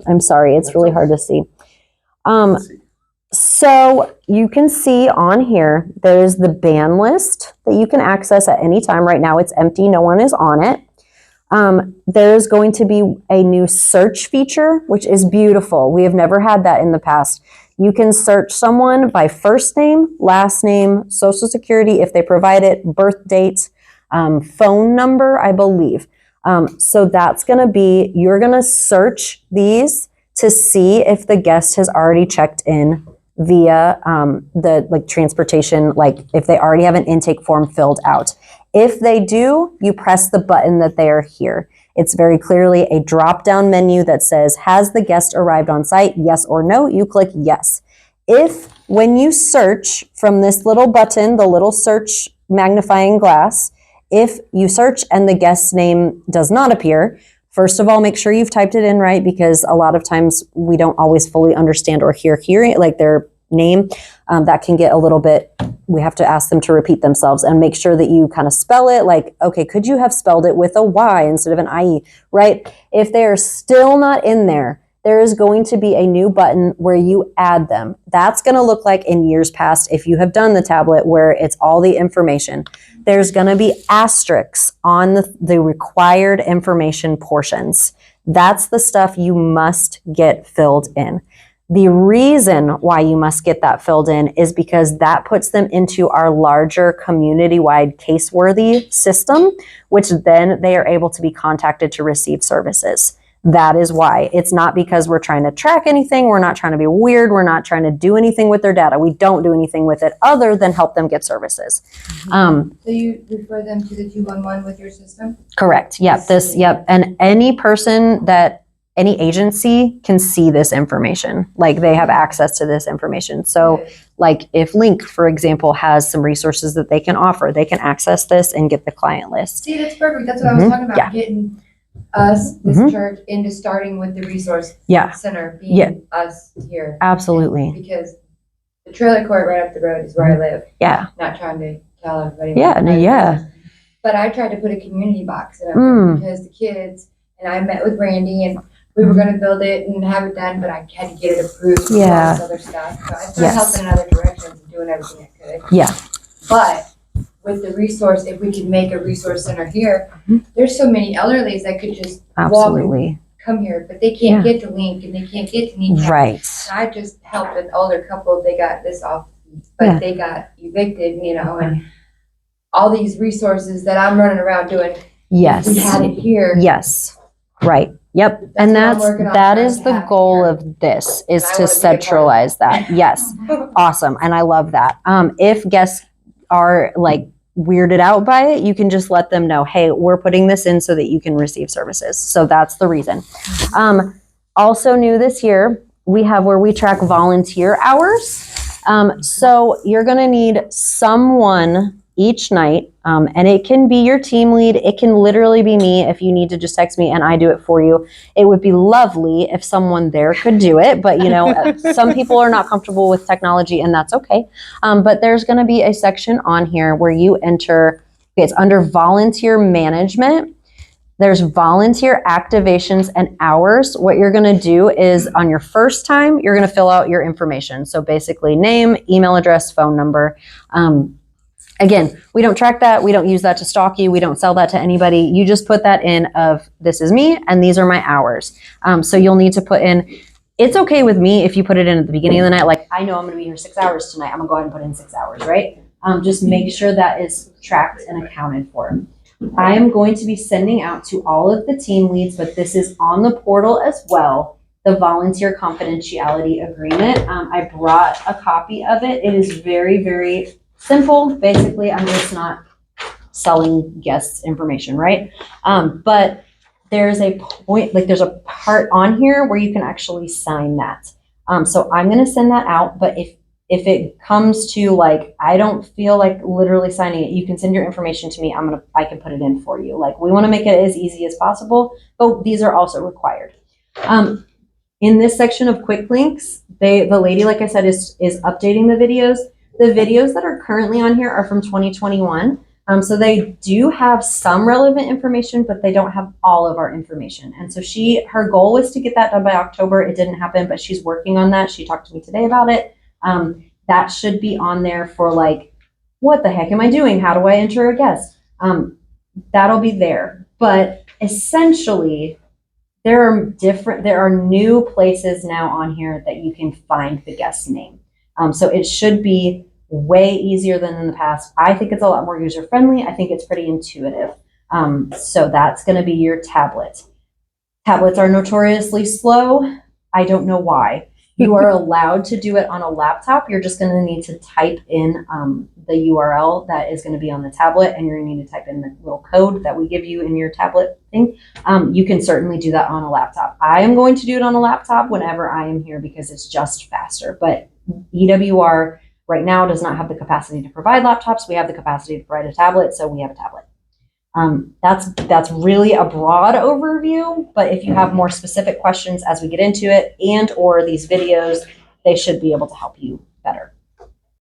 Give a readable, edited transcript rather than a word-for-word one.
I'm sorry, it's really hard to see. So you can see on here, there's the ban list that you can access at any time. Right now it's empty, no one is on it. There's going to be a new search feature, which is beautiful. We have never had that in the past. You can search someone by first name, last name, social security, if they provide it, birth date, phone number, I believe. So that's going to be, you're going to search these to see if the guest has already checked in via the transportation, like if they already have an intake form filled out. If they do, you press the button that they are here. It's very clearly a drop-down menu that says, has the guest arrived on site? Yes or no. You click yes. If when you search from this little button, the little search magnifying glass, if you search and the guest's name does not appear, first of all, make sure you've typed it in right, because a lot of times we don't always fully understand or hear like their name. That can get a little bit, we have to ask them to repeat themselves, and make sure that you kind of spell it like, okay, could you have spelled it with a Y instead of an IE, right? If they are still not in there, there is going to be a new button where you add them. That's going to look like in years past, if you have done the tablet where it's all the information, there's going to be asterisks on the required information portions. That's the stuff you must get filled in. The reason why you must get that filled in is because that puts them into our larger community-wide caseworthy system, which then they are able to be contacted to receive services. That is why. It's not because we're trying to track anything. We're not trying to be weird. We're not trying to do anything with their data. We don't do anything with it other than help them get services. So you refer them to the 211 with your system? Correct. Yep. Yep. And any person that, any agency can see this information. Like they have access to this information. So like if Link, for example, has some resources that they can offer, they can access this and get the client list. See, that's perfect. That's what I was talking about. Getting us, this church, into starting with the resource center, being us here. Absolutely. Because the trailer court right up the road is where I live. Yeah. Not trying to tell everybody. But I tried to put a community box in it because the kids, and I met with Randy, and we were going to build it and have it done, but I had to get it approved and all this other stuff. So I started helping in other directions and doing everything I could. Yeah. But with the resource, if we could make a resource center here, there's so many elderlies that could just walk and come here, but they can't get to Link and they can't get to Kneecap. Right. So I just helped an older couple. They got this off, but they got evicted, you know, and all these resources that I'm running around doing. Yes. We had it here. Yes. Right. Yep. And that is the goal of this, is to centralize that. Yes. Awesome. And I love that. If guests are like weirded out by it, you can just let them know, hey, we're putting this in so that you can receive services. So that's the reason. Also new this year, we have where we track volunteer hours. So you're going to need someone each night, and it can be your team lead. It can literally be me if you need to just text me and I do it for you. It would be lovely if someone there could do it, but you know, some people are not comfortable with technology, and that's okay. But there's going to be a section on here where you enter, it's under volunteer management. There's volunteer activations and hours. What you're going to do is on your first time, you're going to fill out your information. So basically name, email address, phone number. Again, we don't track that. We don't use that to stalk you. We don't sell that to anybody. You just put that in of, this is me and these are my hours. So you'll need to put in, it's okay with me if you put it in at the beginning of the night. Like, I know I'm going to be here 6 hours tonight. I'm going to go ahead and put in 6 hours, right? Just make sure that is tracked and accounted for. I am going to be sending out to all of the team leads, but this is on the portal as well, the volunteer confidentiality agreement. I brought a copy of it. It is very, very simple. Basically, I'm just not selling guests information, right? But there's a point, like there's a part on here where you can actually sign that. So I'm going to send that out, but if it comes to like, I don't feel like literally signing it, you can send your information to me. I can put it in for you. Like, we want to make it as easy as possible, but these are also required. In this section of quick links, the lady, like I said, is updating the videos. The videos that are currently on here are from 2021. So they do have some relevant information, but they don't have all of our information. And so her goal was to get that done by October. It didn't happen, but she's working on that. She talked to me today about it. That should be on there for like, what the heck am I doing? How do I enter a guest? That'll be there. But essentially, there are new places now on here that you can find the guest name. So it should be way easier than in the past. I think it's a lot more user friendly. I think it's pretty intuitive. So that's going to be your tablet. Tablets are notoriously slow. I don't know why. You are allowed to do it on a laptop. You're just going to need to type in the URL that is going to be on the tablet, and you're going to need to type in the little code that we give you in your tablet thing. You can certainly do that on a laptop. I am going to do it on a laptop whenever I am here because it's just faster. But EWR right now does not have the capacity to provide laptops. We have the capacity to provide a tablet, so we have a tablet. That's really a broad overview, but if you have more specific questions as we get into it and or these videos, they should be able to help you better.